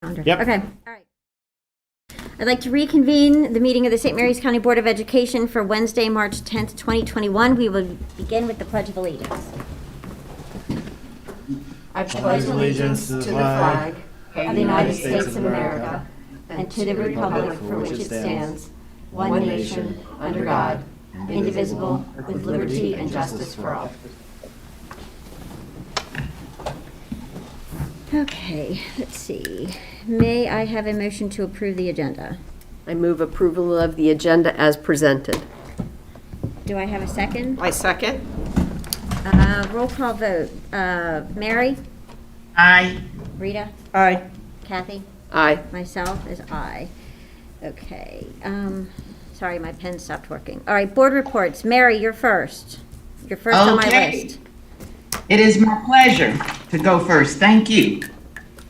Yep. Okay, all right. I'd like to reconvene the meeting of the St. Mary's County Board of Education for Wednesday, March 10th, 2021. We will begin with the Pledge of Allegiance. I pledge allegiance to the flag of the United States of America and to the republic for which it stands, one nation, under God, indivisible, with liberty and justice for all. Okay, let's see. May I have a motion to approve the agenda? I move approval of the agenda as presented. Do I have a second? I second. Roll call vote. Mary? Aye. Rita? Aye. Kathy? Aye. Myself is aye. Okay. Sorry, my pen stopped working. All right, board reports. Mary, you're first. You're first on my Okay. list. It is my pleasure to go first. Thank you.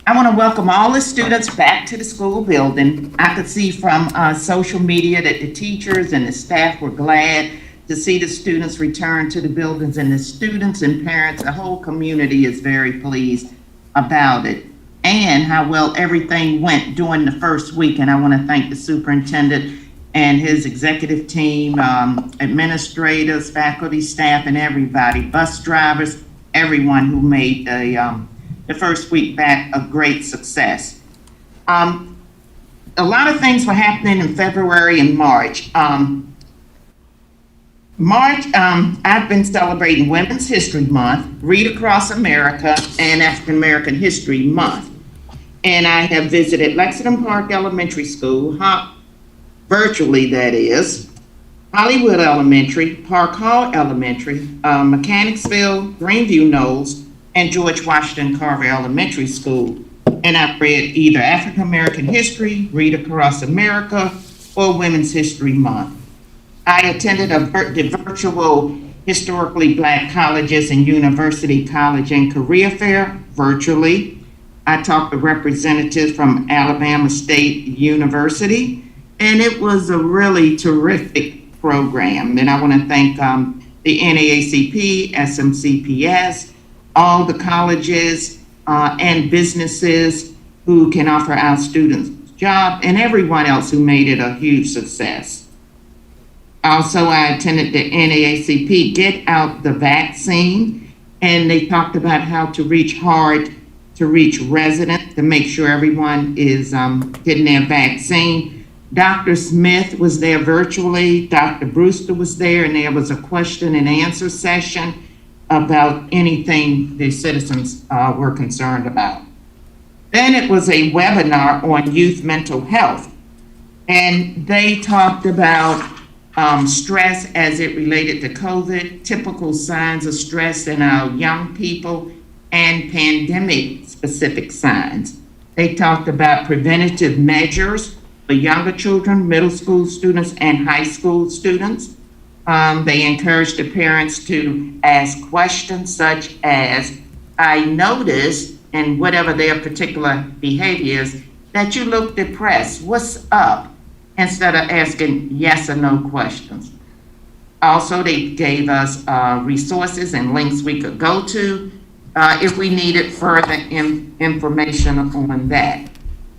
I want to welcome all the students back to the school building. I could see from social media that the teachers and the staff were glad to see the students return to the buildings, and the students and parents, the whole community is very pleased about it and how well everything went during the first week. And I want to thank the superintendent and his executive team, administrators, faculty, staff, and everybody, bus drivers, everyone who made the first week back a great success. A lot of things were happening in February and March. I've been celebrating Women's History Month, Read Across America, and African American History Month. And I have visited Lexington Park Elementary School, virtually that is, Hollywood Elementary, Park Hall Elementary, Mechanicsville, Greenview Knolls, and George Washington Carver Elementary School. And I've read either African American History, Read Across America, or Women's History Month. I attended the virtual Historically Black Colleges and University College and Career Fair virtually. I talked to representatives from Alabama State University, and it was a really terrific program. And I want to thank the NAACP, SMCPS, all the colleges and businesses who can offer our students jobs, and everyone else who made it a huge success. Also, I attended the NAACP Get Out the Vaccine, and they talked about how to reach hard to reach residents to make sure everyone is getting their vaccine. Dr. Smith was there virtually, Dr. Brewster was there, and there was a question and answer session about anything the citizens were concerned about. Then it was a webinar on youth mental health, and they talked about stress as it related to COVID, typical signs of stress in our young people, and pandemic-specific signs. They talked about preventative measures for younger children, middle school students, and high school students. They encouraged the parents to ask questions such as, I noticed, and whatever their particular behavior is, that you look depressed. What's up? Instead of asking yes or no questions. Also, they gave us resources and links we could go to if we needed further information on that.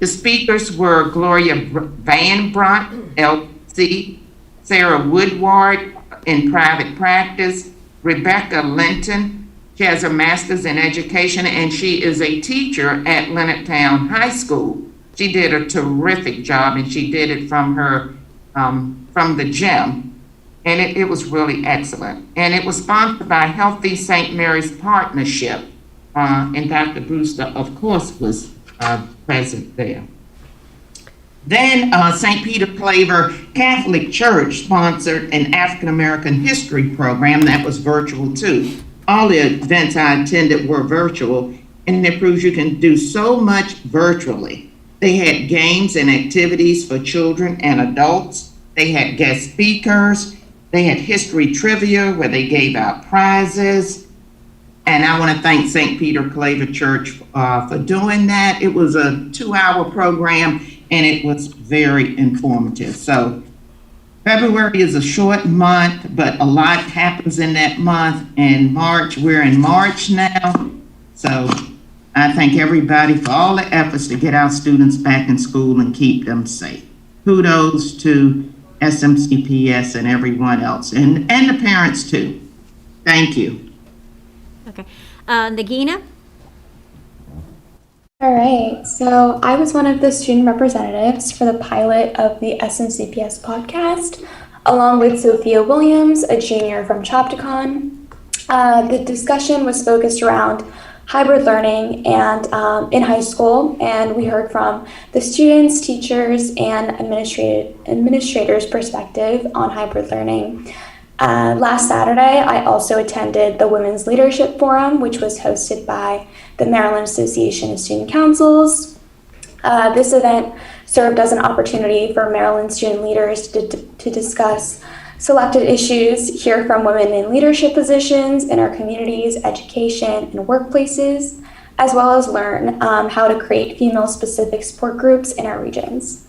The speakers were Gloria Van Brunt, LC, Sarah Woodward in private practice, Rebecca Linton. She has a master's in education, and she is a teacher at Leonardtown High School. She did a terrific job, and she did it from her, from the gym, and it was really excellent. And it was sponsored by Healthy St. Mary's Partnership, and Dr. Brewster, of course, was present there. Then St. Peter Claver Catholic Church sponsored an African American history program that was virtual too. All the events I attended were virtual, and it proves you can do so much virtually. They had games and activities for children and adults. They had guest speakers. They had history trivia where they gave out prizes. And I want to thank St. Peter Claver Church for doing that. It was a 2-hour program, and it was very informative. So February is a short month, but a lot happens in that month. And March, we're in March now. So I thank everybody for all the efforts to get our students back in school and keep them safe. Kudos to SMCPS and everyone else, and the parents too. Thank you. Okay. Nagina? All right, so I was one of the student representatives for the pilot of the SMCPS podcast, along with Sophia Williams, a junior from Chopticon. The discussion was focused around hybrid learning and in high school, and we heard from the students, teachers, and administrators' perspective on hybrid learning. Last Saturday, I also attended the Women's Leadership Forum, which was hosted by the Maryland Association of Student Councils. This event served as an opportunity for Maryland student leaders to discuss selected issues, hear from women in leadership positions in our communities, education, and workplaces, as well as learn how to create female-specific support groups in our regions.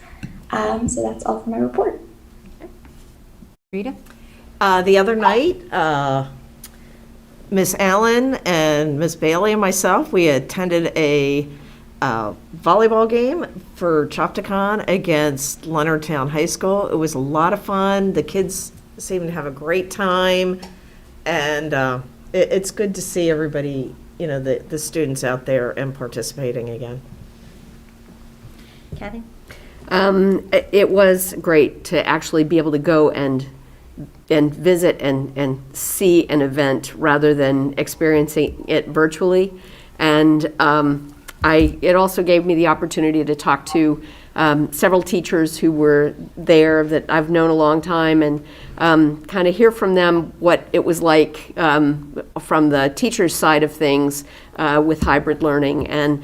So that's all for my report. Rita? The other night, Miss Allen and Miss Bailey and myself, we attended a volleyball game for Chopticon against Leonardtown High School. It was a lot of fun. The kids seemed to have a great time, and it's good to see everybody, the students out there and participating again. Kathy? It was great to actually be able to go and visit and see an event rather than experiencing it virtually. And it also gave me the opportunity to talk to several teachers who were there that I've known a long time, and kind of hear from them what it was like from the teacher's side of things with hybrid learning. And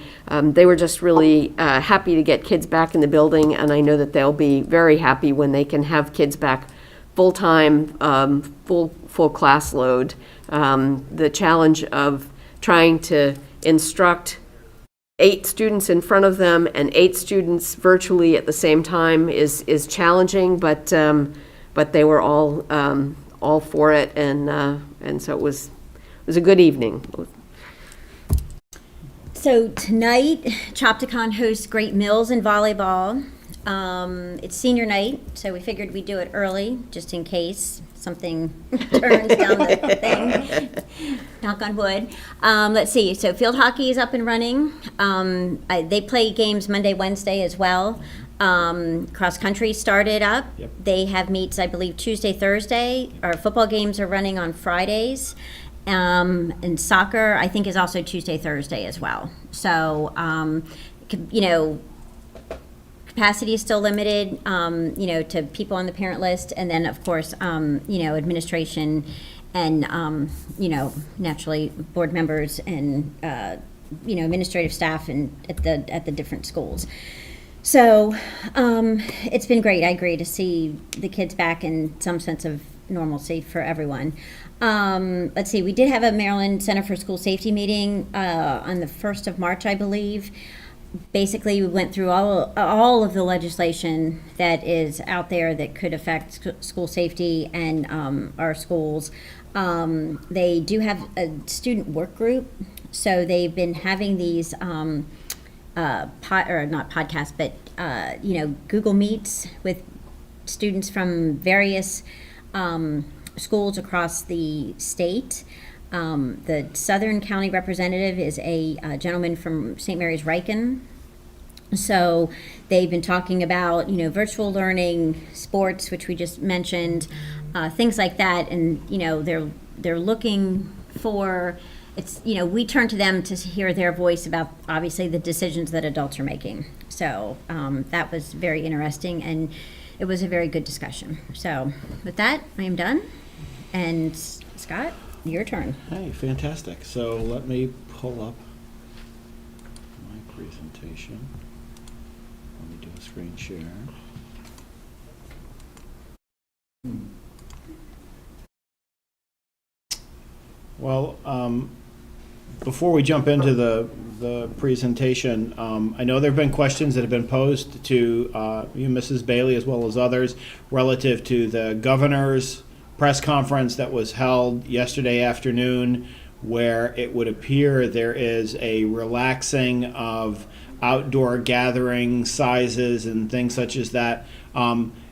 they were just really happy to get kids back in the building, and I know that they'll be very happy when they can have kids back full-time, full class load. The challenge of trying to instruct 8 students in front of them and 8 students virtually at the same time is challenging, but they were all for it, and so it was a good evening. So tonight, Chopticon hosts great meals and volleyball. It's senior night, so we figured we'd do it early, just in case something turns down the thing. Knock on wood. Let's see. So field hockey is up and running. They play games Monday, Wednesday as well. Cross country started up. Yep. They have meets, I believe, Tuesday, Thursday. Our football games are running on Fridays. And soccer, I think, is also Tuesday, Thursday as well. So, capacity is still limited, to people on the parent list, and then of course, administration and, naturally board members and, administrative staff and at the different schools. So it's been great. I agree to see the kids back in some sense of normalcy for everyone. Let's see, we did have a Maryland Center for School Safety meeting on the 1st of March, I believe. Basically, we went through all of the legislation that is out there that could affect school safety and our schools. They do have a student work group, so they've been having these not podcasts, but Google Meets with students from various schools across the state. The Southern County representative is a gentleman from St. Mary's Riken. So they've been talking about, virtual learning, sports, which we just mentioned, things like that. And, they're looking for, we turn to them to hear their voice about, obviously, the decisions that adults are making. So that was very interesting, and it was a very good discussion. So with that, I am done. And Scott? Your turn. Hey, fantastic. So let me pull up my presentation. Let me do a screen share. Well, before we jump into the presentation, I know there have been questions that have been posed to you, Mrs. Bailey, as well as others, relative to the governor's press conference that was held yesterday afternoon, where it would appear there is a relaxing of outdoor gathering sizes and things such as that.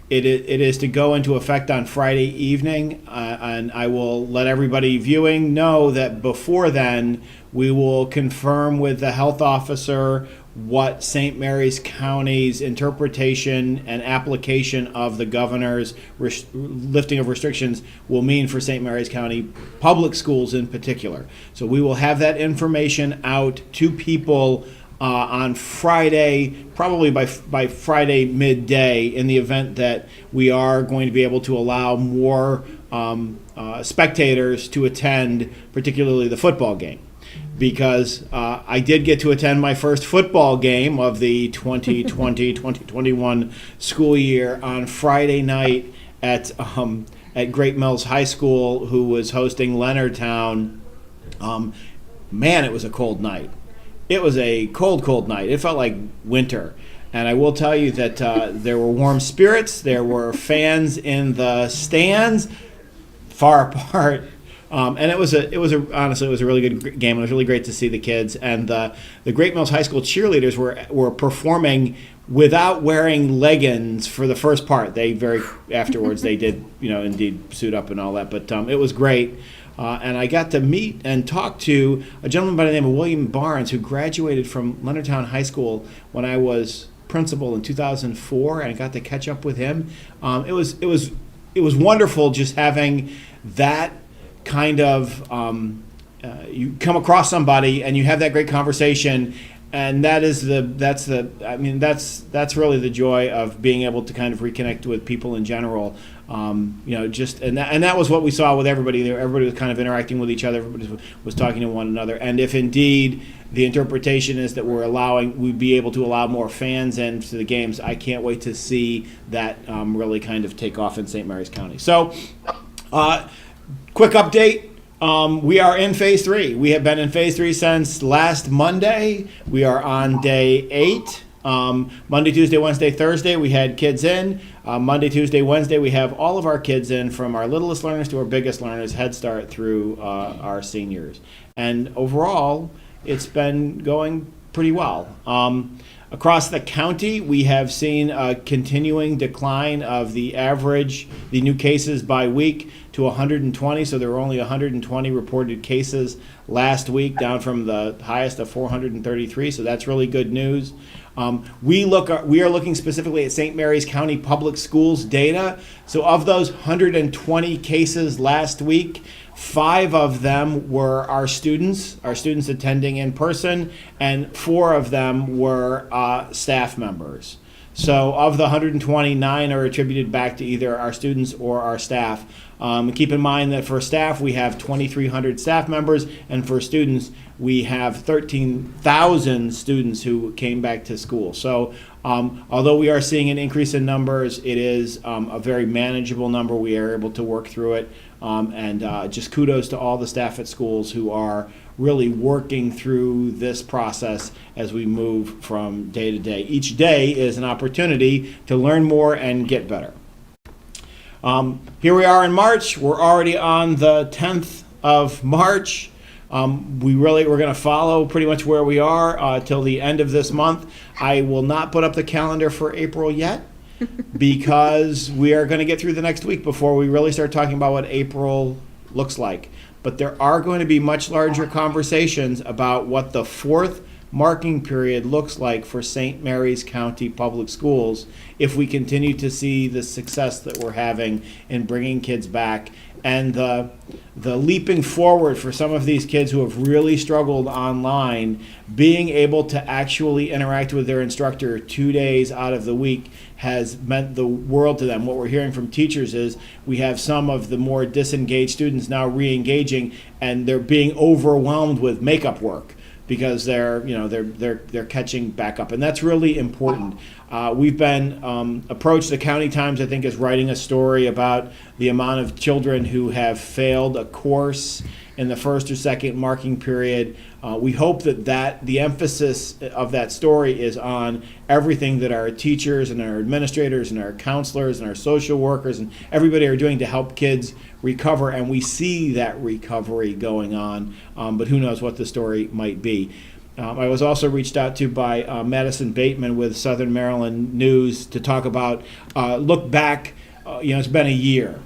It is to go into effect on Friday evening, and I will let everybody viewing know that before then, we will confirm with the health officer what St. Mary's County's interpretation and application of the governor's lifting of restrictions will mean for St. Mary's County public schools in particular. So we will have that information out to people on Friday, probably by Friday midday, in the event that we are going to be able to allow more spectators to attend, particularly the football game. Because I did get to attend my first football game of the 2020-2021 school year on Friday night at Great Mills High School, who was hosting Leonardtown. Man, it was a cold night. It was a cold night. It felt like winter. And I will tell you that there were warm spirits. There were fans in the stands, far apart. And honestly, it was a really good game. It was really great to see the kids. And the Great Mills High School cheerleaders were performing without wearing leggings for the first part. Afterwards they did, indeed suit up and all that. But it was great. And I got to meet and talk to a gentleman by the name of William Barnes, who graduated from Leonardtown High School when I was principal in 2004, and I got to catch up with him. It was wonderful just having that kind of you come across somebody and you have that great conversation, and that's really the joy of being able to kind of reconnect with people in general. That was what we saw with everybody there. Everybody was kind of interacting with each other. Everybody was talking to one another. And if indeed the interpretation is that we'd be able to allow more fans into the games, I can't wait to see that really kind of take off in St. Mary's County. So, quick update. We are in phase 3. We have been in phase 3 since last Monday. We are on day 8. Monday, Tuesday, Wednesday, Thursday, we had kids in. Monday, Tuesday, Wednesday, we have all of our kids in, from our littlest learners to our biggest learners, Head Start through our seniors. And overall, it's been going pretty well. Across the county, we have seen a continuing decline of the new cases by week to 120. So there were only 120 reported cases last week, down from the highest of 433. So that's really good news. We are looking specifically at St. Mary's County Public Schools data. So of those 120 cases last week, 5 of them were our students attending in person, and 4 of them were staff members. So of the 120, 9 are attributed back to either our students or our staff. Keep in mind that for staff, we have 2,300 staff members, and for students, we have 13,000 students who came back to school. So although we are seeing an increase in numbers, it is a very manageable number. We are able to work through it. Just kudos to all the staff at schools who are really working through this process as we move from day to day. Each day is an opportunity to learn more and get better. Here we are in March. We're already on the 10th of March. We're going to follow pretty much where we are till the end of this month. I will not put up the calendar for April yet, because we are going to get through the next week before we really start talking about what April looks like. But there are going to be much larger conversations about what the 4th marking period looks like for St. Mary's County Public Schools if we continue to see the success that we're having in bringing kids back, and the leaping forward for some of these kids who have really struggled online, being able to actually interact with their instructor 2 days out of the week has meant the world to them. What we're hearing from teachers is we have some of the more disengaged students now re-engaging, and they're being overwhelmed with makeup work because they're catching back up, and that's really important. We've been approached. The County Times, I think, is writing a story about the amount of children who have failed a course in the 1st or 2nd marking period. We hope that the emphasis of that story is on everything that our teachers and our administrators and our counselors and our social workers and everybody are doing to help kids recover, and we see that recovery going on, but who knows what the story might be. I was also reached out to by Madison Bateman with Southern Maryland News to talk about, look back, it's been a year.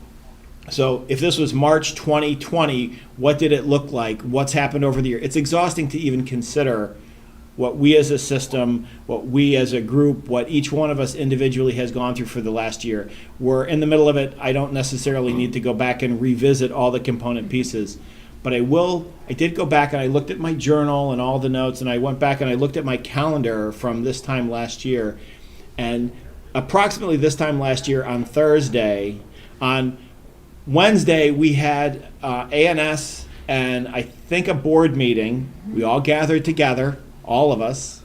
So if this was March 2020, what did it look like? What's happened over the year? It's exhausting to even consider what we as a system, what we as a group, what each one of us individually has gone through for the last year. We're in the middle of it. I don't necessarily need to go back and revisit all the component pieces. But I did go back and I looked at my journal and all the notes, and I went back and I looked at my calendar from this time last year. And approximately this time last year on Thursday, on Wednesday, we had ANS and I think a board meeting. We all gathered together, all of us,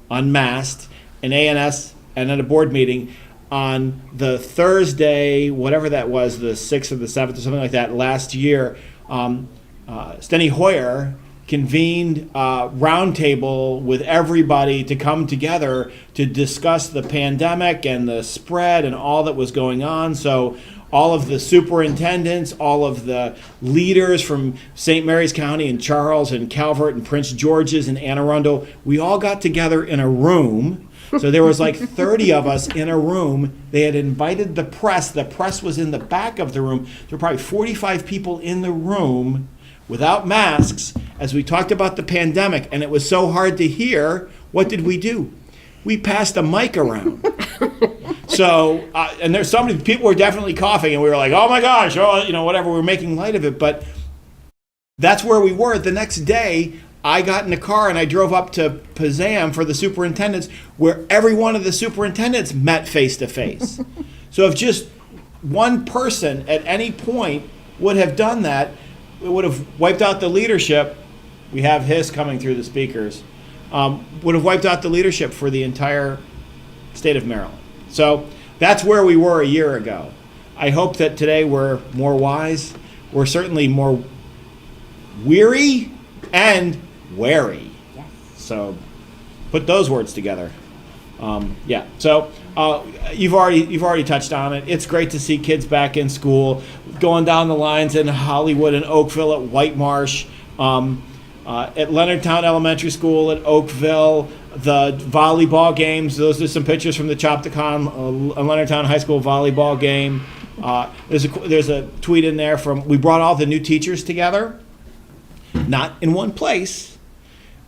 unmasked, an ANS and then a board meeting on the Thursday, whatever that was, the 6th or the 7th or something like that, last year. Steny Hoyer convened a roundtable with everybody to come together to discuss the pandemic and the spread and all that was going on. So all of the superintendents, all of the leaders from St. Mary's County and Charles and Calvert and Prince George's and Anne Arundel, we all got together in a room. So there was like 30 of us in a room. They had invited the press. The press was in the back of the room. There were probably 45 people in the room without masks as we talked about the pandemic, and it was so hard to hear. What did we do? We passed a mic around. So, and there's people were definitely coughing, and we were like, oh my gosh, whatever, we were making light of it. But that's where we were. The next day, I got in the car and I drove up to Pazam for the superintendents, where every one of the superintendents met face to face. So if just one person at any point would have done that, it would have wiped out the leadership. We have hiss coming through the speakers. Would have wiped out the leadership for the entire state of Maryland. So that's where we were a year ago. I hope that today we're more wise. We're certainly more weary and wary. Yes. So put those words together. So you've already touched on it. It's great to see kids back in school, going down the lines in Hollywood and Oakville, at White Marsh, at Leonardtown Elementary School, at Oakville, the volleyball games. Those are some pictures from the Chopticon Leonardtown High School volleyball game. There's a tweet in there we brought all the new teachers together, not in one place.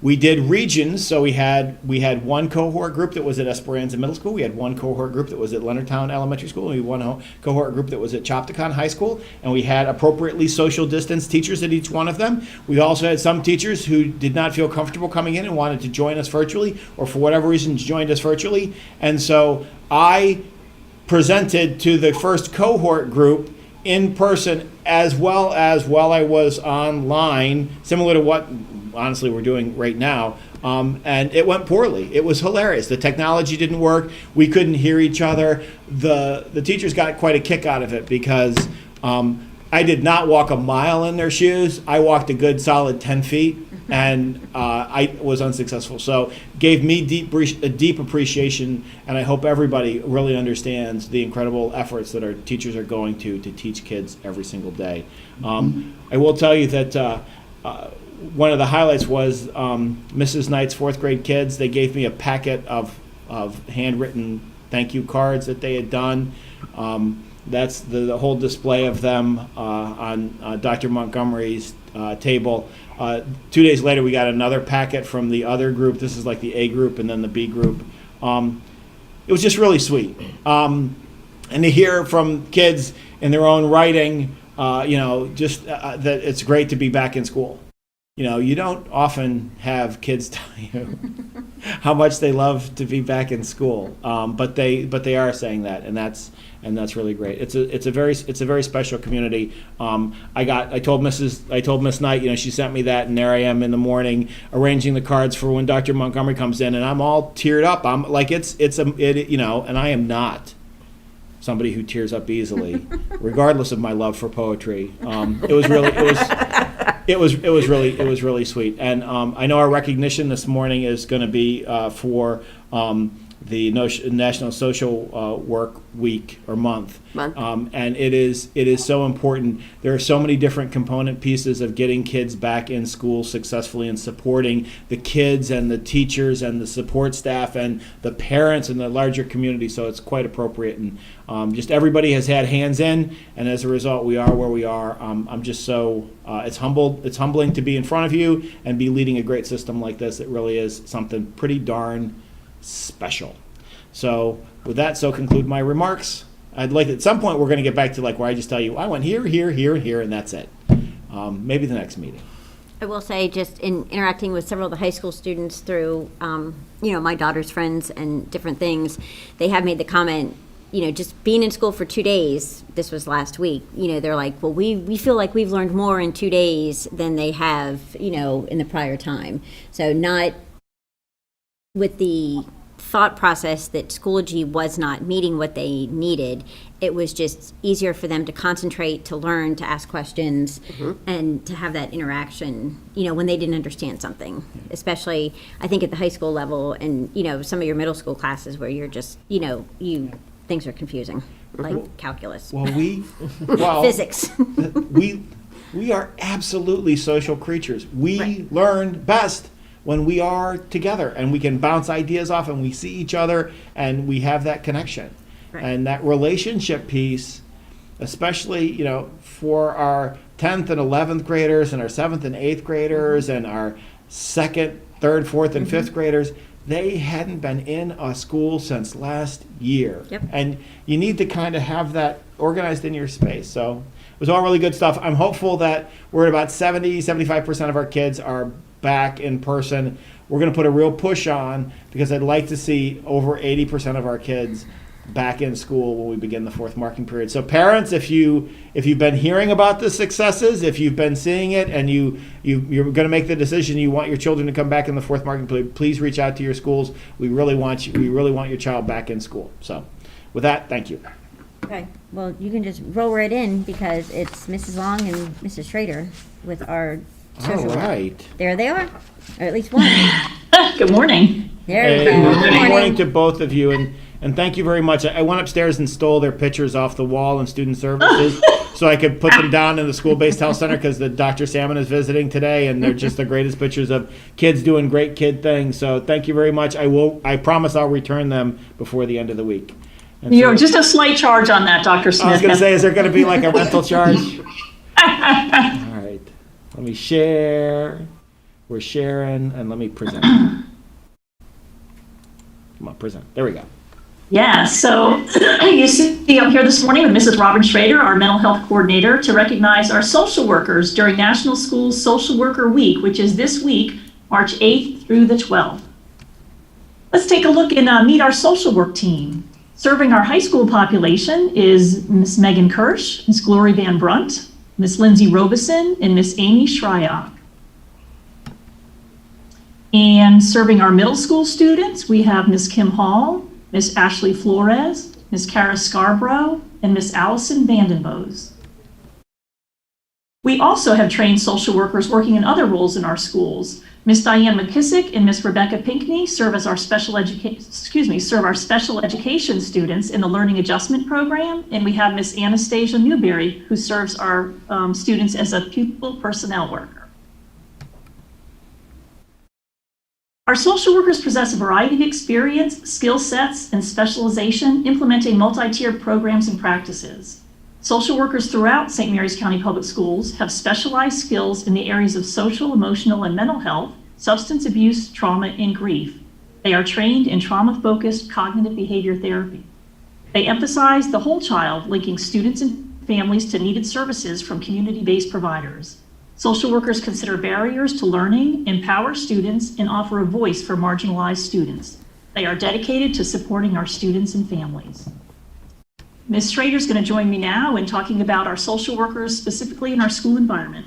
We did regions, so we had one cohort group that was at Esperanza Middle School. We had one cohort group that was at Leonardtown Elementary School. We had one cohort group that was at Chopticon High School, and we had appropriately social distance teachers at each one of them. We also had some teachers who did not feel comfortable coming in and wanted to join us virtually, or for whatever reason joined us virtually. And so I presented to the first cohort group in person as well as while I was online, similar to what honestly we're doing right now, and it went poorly. It was hilarious. The technology didn't work. We couldn't hear each other. The teachers got quite a kick out of it because I did not walk a mile in their shoes. I walked a good solid 10 feet, and I was unsuccessful. So gave me a deep appreciation, and I hope everybody really understands the incredible efforts that our teachers are going to teach kids every single day. I will tell you that one of the highlights was Mrs. Knight's fourth grade kids. They gave me a packet of handwritten thank you cards that they had done. That's the whole display of them on Dr. Montgomery's table. 2 days later, we got another packet from the other group. This is like the A group and then the B group. It was just really sweet. And to hear from kids in their own writing, that it's great to be back in school. You don't often have kids tell you how much they love to be back in school, but they are saying that, and that's really great. It's a very special community. I told Miss Knight, she sent me that, and there I am in the morning arranging the cards for when Dr. Montgomery comes in, and I'm all teared up. I'm like and I am not somebody who tears up easily, regardless of my love for poetry. It was really sweet, and I know our recognition this morning is going to be for the National Social Work Week or month. And it is so important. There are so many different component pieces of getting kids back in school successfully and supporting the kids and the teachers and the support staff and the parents and the larger community. So it's quite appropriate, and just everybody has had hands in, and as a result, we are where we are. I'm just so it's humbling to be in front of you and be leading a great system like this. It really is something pretty darn special. So with that, conclude my remarks. I'd like at some point we're going to get back to like where I just tell you I went here, here, here, and here, and that's it. Maybe the next meeting. I will say, just in interacting with several of the high school students through, my daughter's friends and different things, they have made the comment, just being in school for 2 days, this was last week, they're like, well, we feel like we've learned more in 2 days than they have, in the prior time. So not with the thought process that Schoology was not meeting what they needed. It was just easier for them to concentrate, to learn, to ask questions, and to have that interaction, when they didn't understand something, especially I think at the high school level and, some of your middle school classes where you're just, things are confusing, like calculus, physics. we are absolutely social creatures. We learn best when we are together and we can bounce ideas off and we see each other and we have that connection. Right. And that relationship piece, especially, for our 10th and 11th graders and our 7th and 8th graders and our 2nd, 3rd, 4th, and 5th graders, they hadn't been in a school since last year. Yep. And you need to kind of have that organized in your space. So it was all really good stuff. I'm hopeful that we're at about 75% of our kids are back in person. We're going to put a real push on because I'd like to see over 80% of our kids back in school when we begin the 4th marking period. So parents, if you've been hearing about the successes, if you've been seeing it and you're going to make the decision you want your children to come back in the 4th marking period, please reach out to your schools. We really want your child back in school. So with that, thank you. Okay, well, you can just roll right in because it's Mrs. Long and Mrs. Schrader with our social All right. work. There they are, or at least one. Good morning. There we go. Good morning to both of you, and thank you very much. I went upstairs and stole their pictures off the wall in student services so I could put them down in the school-based health center because the Dr. Salmon is visiting today, and they're just the greatest pictures of kids doing great kid things. So thank you very much. I promise I'll return them before the end of the week. And so, Just a slight charge on that, Dr. Smith. I was going to say, is there going to be like a rental charge? All right. Let me share. We're sharing, and let me present. Come on, present. There we go. Yeah, so you see I'm here this morning with Mrs. Robin Schrader, our mental health coordinator, to recognize our social workers during National Schools Social Worker Week, which is this week, March 8th through the 12th. Let's take a look and meet our social work team. Serving our high school population is Miss Megan Kirsch, Miss Glory Van Brunt, Miss Lindsay Robeson, and Miss Amy Shryock. And serving our middle school students, we have Miss Kim Hall, Miss Ashley Flores, Miss Kara Scarborough, and Miss Allison Vandenbos. We also have trained social workers working in other roles in our schools. Miss Diane McKissick and Miss Rebecca Pinkney serve our special education students in the Learning Adjustment Program, and we have Miss Anastasia Newberry, who serves our students as a pupil personnel worker. Our social workers possess a variety of experience, skill sets, and specialization implementing multi-tiered programs and practices. Social workers throughout St. Mary's County Public Schools have specialized skills in the areas of social, emotional, and mental health, substance abuse, trauma, and grief. They are trained in trauma-focused cognitive behavior therapy. They emphasize the whole child, linking students and families to needed services from community-based providers. Social workers consider barriers to learning, empower students, and offer a voice for marginalized students. They are dedicated to supporting our students and families. Ms. Schrader is going to join me now in talking about our social workers specifically in our school environment.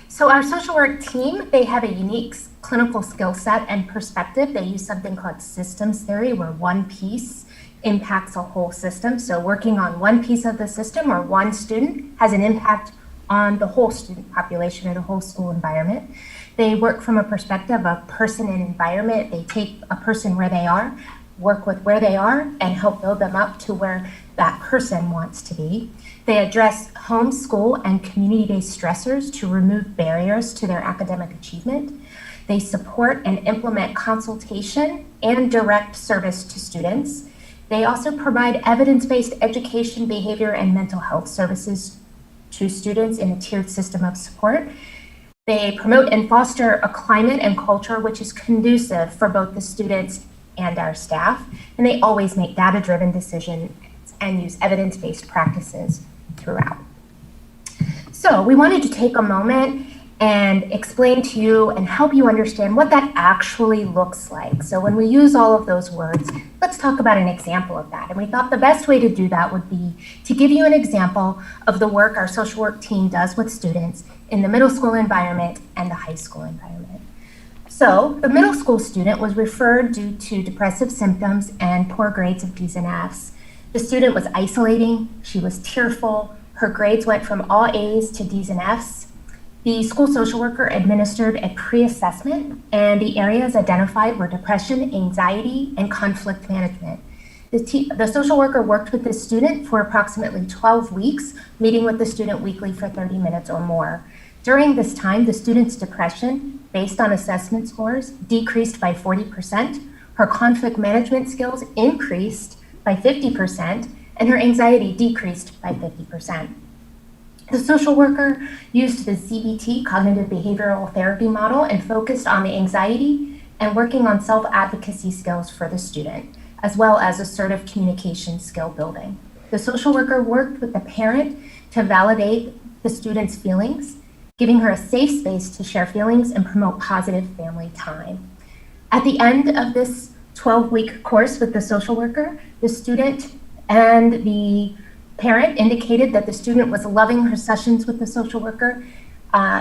So our social work team, they have a unique clinical skill set and perspective. They use something called systems theory, where one piece impacts a whole system. So working on one piece of the system or one student has an impact on the whole student population or the whole school environment. They work from a perspective of person and environment. They take a person where they are, work with where they are, and help build them up to where that person wants to be. They address home, school, and community-based stressors to remove barriers to their academic achievement. They support and implement consultation and direct service to students. They also provide evidence-based education, behavior, and mental health services to students in a tiered system of support. They promote and foster a climate and culture which is conducive for both the students and our staff, and they always make data-driven decisions and use evidence-based practices throughout. So we wanted to take a moment and explain to you and help you understand what that actually looks like. So when we use all of those words, let's talk about an example of that. And we thought the best way to do that would be to give you an example of the work our social work team does with students in the middle school environment and the high school environment. So the middle school student was referred due to depressive symptoms and poor grades of D's and F's. The student was isolating, she was tearful, her grades went from all A's to D's and F's. The school social worker administered a pre-assessment, and the areas identified were depression, anxiety, and conflict management. The social worker worked with this student for approximately 12 weeks, meeting with the student weekly for 30 minutes or more. During this time, the student's depression, based on assessment scores, decreased by 40%, her conflict management skills increased by 50%, and her anxiety decreased by 50%. The social worker used the CBT, cognitive behavioral therapy model, and focused on the anxiety and working on self-advocacy skills for the student, as well as assertive communication skill building. The social worker worked with the parent to validate the student's feelings, giving her a safe space to share feelings and promote positive family time. At the end of this 12-week course with the social worker, the student and the parent indicated that the student was loving her sessions with the social worker.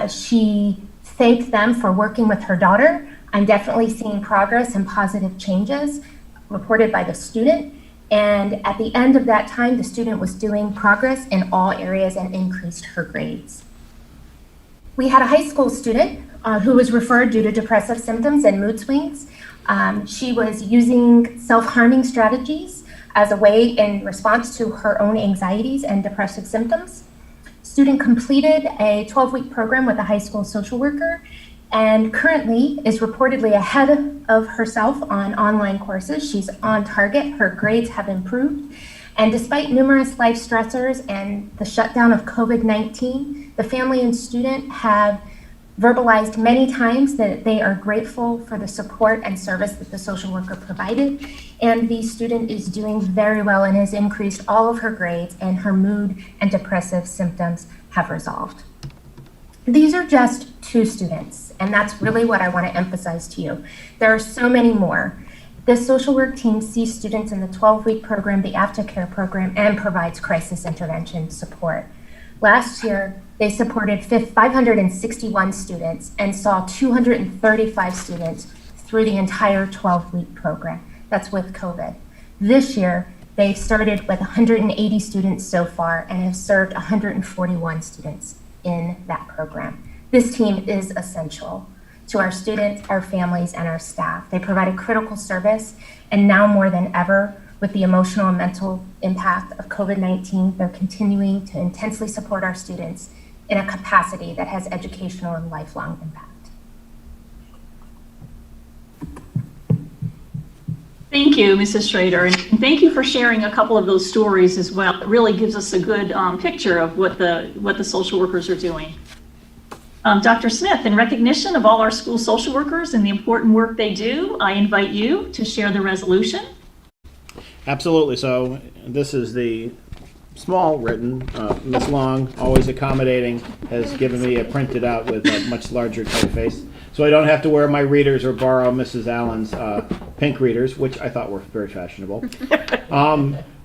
She thanked them for working with her daughter. I'm definitely seeing progress and positive changes reported by the student. And at the end of that time, the student was doing progress in all areas and increased her grades. We had a high school student who was referred due to depressive symptoms and mood swings. She was using self-harming strategies as a way in response to her own anxieties and depressive symptoms. Student completed a 12-week program with a high school social worker and currently is reportedly ahead of herself on online courses. She's on target, her grades have improved. And despite numerous life stressors and the shutdown of COVID-19, the family and student have verbalized many times that they are grateful for the support and service that the social worker provided. And the student is doing very well and has increased all of her grades, and her mood and depressive symptoms have resolved. These are just 2 students, and that's really what I want to emphasize to you. There are so many more. The social work team sees students in the 12-week program, the aftercare program, and provides crisis intervention support. Last year, they supported 561 students and saw 235 students through the entire 12-week program. That's with COVID. This year, they've started with 180 students so far and have served 141 students in that program. This team is essential to our students, our families, and our staff. They provide a critical service, and now more than ever, with the emotional and mental impact of COVID-19, they're continuing to intensely support our students in a capacity that has educational and lifelong impact. Thank you, Mrs. Schrader, and thank you for sharing a couple of those stories as well. It really gives us a good picture of what the social workers are doing. Dr. Smith, in recognition of all our school social workers and the important work they do, I invite you to share the resolution. Absolutely. So this is the small written. Ms. Long, always accommodating, has given me a printed out with a much larger typeface. So I don't have to wear my readers or borrow Mrs. Allen's pink readers, which I thought were very fashionable.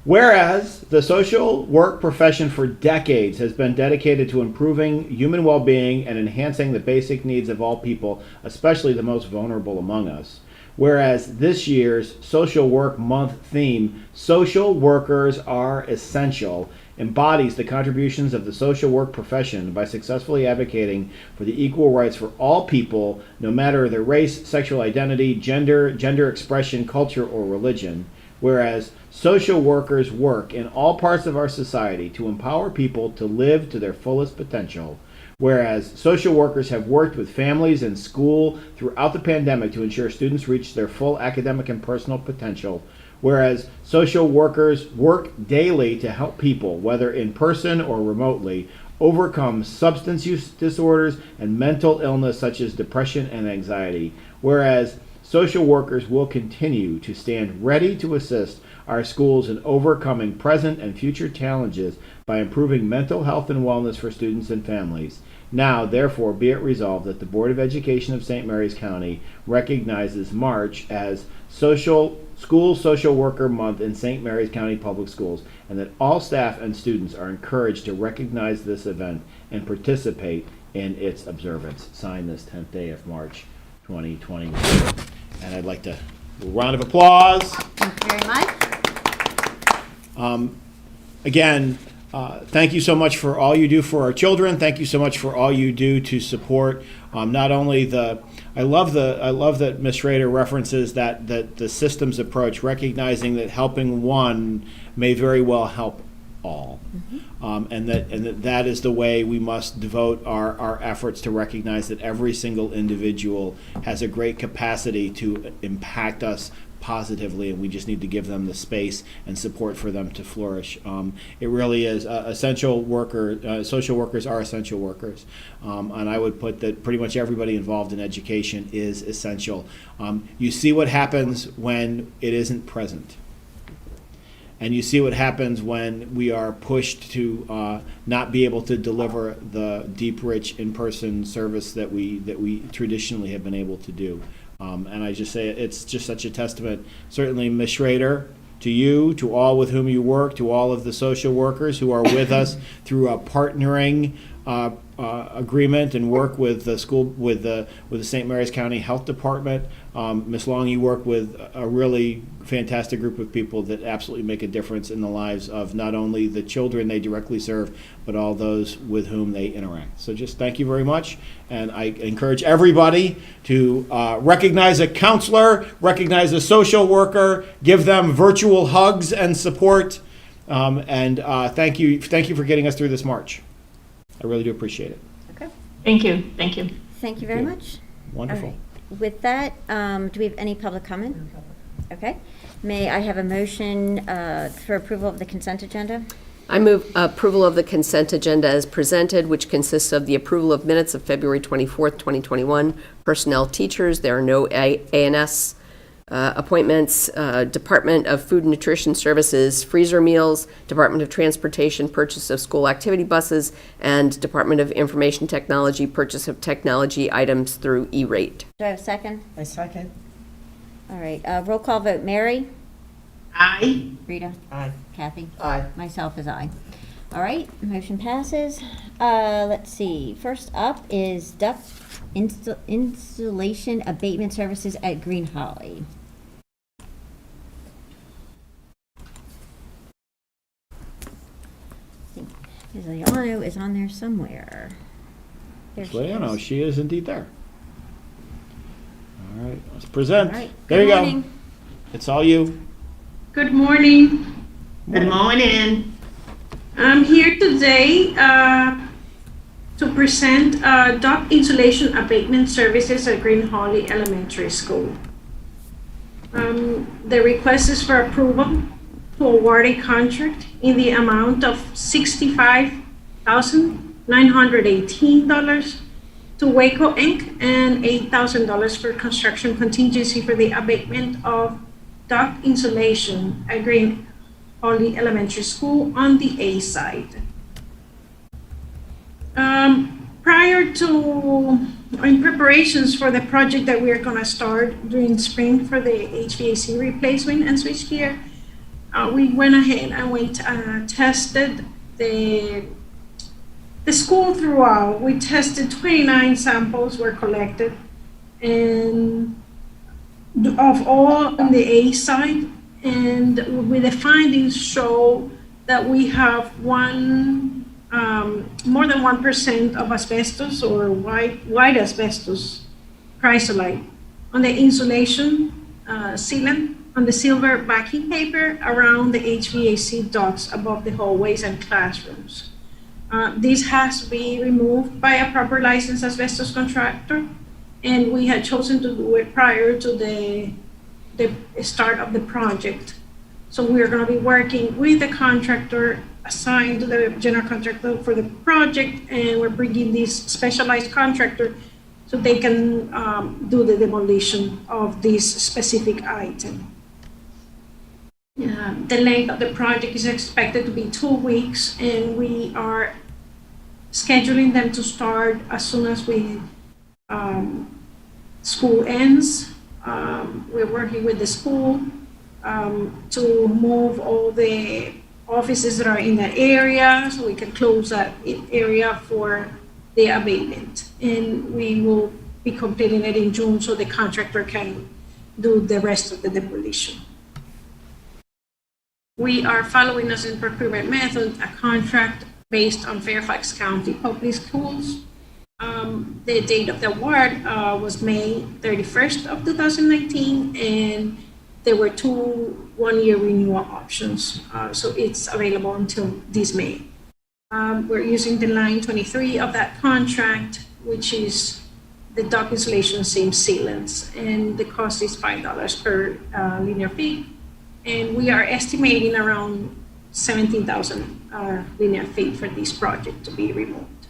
Whereas the social work profession for decades has been dedicated to improving human well-being and enhancing the basic needs of all people, especially the most vulnerable among us. whereas this year's Social Work Month theme, Social Workers Are Essential, embodies the contributions of the social work profession by successfully advocating for the equal rights for all people, no matter their race, sexual identity, gender expression, culture, or religion. Whereas social workers work in all parts of our society to empower people to live to their fullest potential. Whereas social workers have worked with families and school throughout the pandemic to ensure students reach their full academic and personal potential. Whereas social workers work daily to help people, whether in person or remotely, overcome substance use disorders and mental illness such as depression and anxiety. Whereas social workers will continue to stand ready to assist our schools in overcoming present and future challenges by improving mental health and wellness for students and families. Now, therefore, be it resolved that the Board of Education of St. Mary's County recognizes March as School Social Worker Month in St. Mary's County Public Schools, and that all staff and students are encouraged to recognize this event and participate in its observance. Signed this 10th day of March 2021. And I'd like to do a round of applause. Thank you very much. Again, thank you so much for all you do for our children. Thank you so much for all you do to support not only I love that Ms. Schrader references that the systems approach, recognizing that helping one may very well help all. And that is the way we must devote our efforts to recognize that every single individual has a great capacity to impact us positively, and we just need to give them the space and support for them to flourish. It really is social workers are essential workers, and I would put that pretty much everybody involved in education is essential. You see what happens when it isn't present. And you see what happens when we are pushed to not be able to deliver the deep, rich, in-person service that we traditionally have been able to do. And I just say it's just such a testament, certainly, Ms. Schrader, to you, to all with whom you work, to all of the social workers who are with us through a partnering agreement and work with the school, with the St. Mary's County Health Department. Ms. Long, you work with a really fantastic group of people that absolutely make a difference in the lives of not only the children they directly serve, but all those with whom they interact. So just thank you very much. And I encourage everybody to recognize a counselor, recognize a social worker, give them virtual hugs and support. And thank you for getting us through this march. I really do appreciate it. Okay. Thank you. Thank you. Thank you very much. Wonderful. All right. With that, do we have any public comment? Okay. May I have a motion for approval of the consent agenda? I move approval of the consent agenda as presented, which consists of the approval of minutes of February 24th, 2021, personnel teachers. There are no ANS appointments, Department of Food and Nutrition Services, freezer meals, Department of Transportation, purchase of school activity buses, and Department of Information Technology, purchase of technology items through E-rate. Do I have a second? I second. All right. Roll call vote. Mary? Aye. Rita? Aye. Kathy? Aye. Myself is aye. All right. Motion passes. Let's see. First up is duct installation abatement services at Green Holly. Ms. Leano is on there somewhere. There she Leano, is. she is indeed there. All right, let's present. All right. There Good you morning. go. It's all you. Good morning. Good morning. I'm here today to present duct insulation abatement services at Green Holly Elementary School. The request is for approval to award a contract in the amount of $65,918 to Waco Inc. and $8,000 for construction contingency for the abatement of duct insulation at Green Holly Elementary School on the A side. In preparations for the project that we're gonna start during spring for the HVAC replacement and switchgear, we went ahead and tested the school throughout. We tested 29 samples were collected, and of all on the A side, and with the findings show that we have more than 1% of asbestos or white asbestos chrysolite on the insulation sealant, on the silver backing paper around the HVAC ducts above the hallways and classrooms. This has to be removed by a proper licensed asbestos contractor, and we had chosen to do it prior to the start of the project. So we are going to be working with the contractor assigned to the general contractor for the project, and we're bringing this specialized contractor so they can do the demolition of this specific item. The length of the project is expected to be 2 weeks, and we are scheduling them to start as soon as school ends. We're working with the school to move all the offices that are in that area so we can close that area for the abatement. And we will be completing it in June so the contractor can do the rest of the demolition. We are following us in procurement method, a contract based on Fairfax County Public Schools. The date of the award was May 31st of 2019, and there were 2 one-year renewal options. So it's available until this May. We're using the line 23 of that contract, which is the duct insulation seam sealants, and the cost is $5 per linear feet. And we are estimating around 17,000 linear feet for this project to be removed.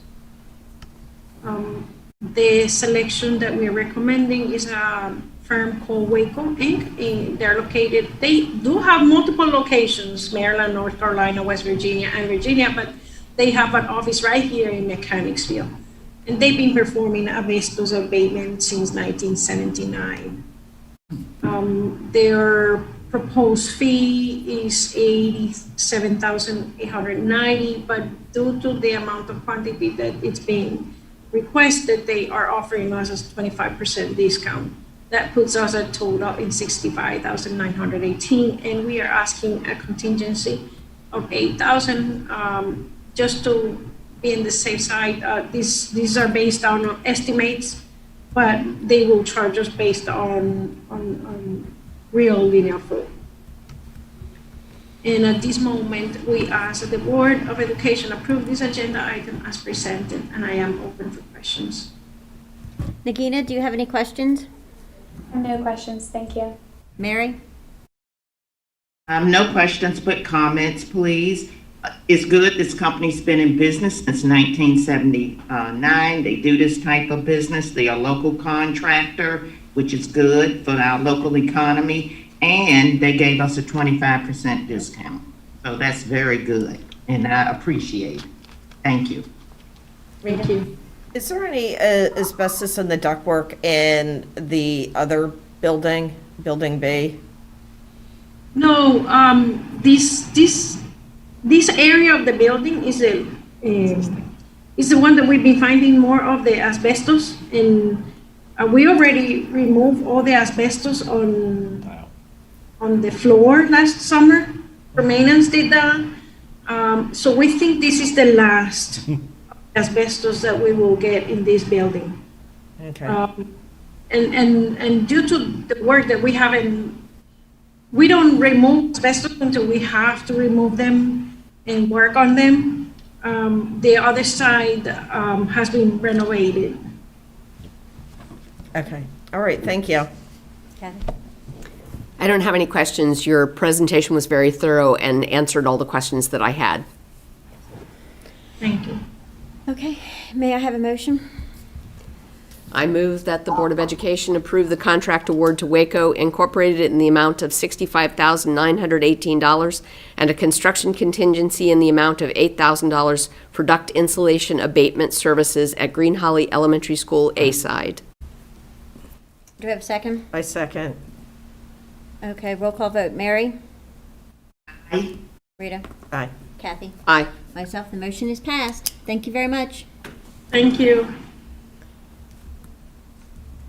The selection that we're recommending is a firm called Waco Inc. They do have multiple locations, Maryland, North Carolina, West Virginia, and Virginia, but they have an office right here in Mechanicsville. And they've been performing asbestos abatement since 1979. Their proposed fee is $87,890, but due to the amount of quantity that it's being requested, they are offering us a 25% discount. That puts us at total in $65,918, and we are asking a contingency of $8,000 just to be in the safe side. These are based on estimates, but they will charge us based on real linear foot. And at this moment, we ask that the Board of Education approve this agenda item as presented, and I am open for questions. Nagina, do you have any questions? No questions, thank you. Mary? No questions, but comments, please. It's good. This company's been in business since 1979. They do this type of business. They are a local contractor, which is good for our local economy. And they gave us a 25% discount. So that's very good. And I appreciate it. Thank you. Thank you. Is there any asbestos in the ductwork in the other building, Building B? No, this area of the building is the one that we've been finding more of the asbestos, and we already removed all the asbestos on the floor last summer. Maintenance did that, so we think this is the last asbestos that we will get in this building. Okay. And due to the work that we don't remove asbestos until we have to remove them and work on them. The other side has been renovated. Okay. All right. Thank you. Kathy? I don't have any questions. Your presentation was very thorough and answered all the questions that I had. Thank you. Okay, may I have a motion? I move that the Board of Education approve the contract award to Waco Incorporated in the amount of $65,918 and a construction contingency in the amount of $8,000 for duct insulation abatement services at Green Holly Elementary School A side. Do we have a second? I second. Okay, roll call vote. Mary? Aye. Rita? Aye. Kathy? Aye. Myself, the motion is passed. Thank you very much. Thank you.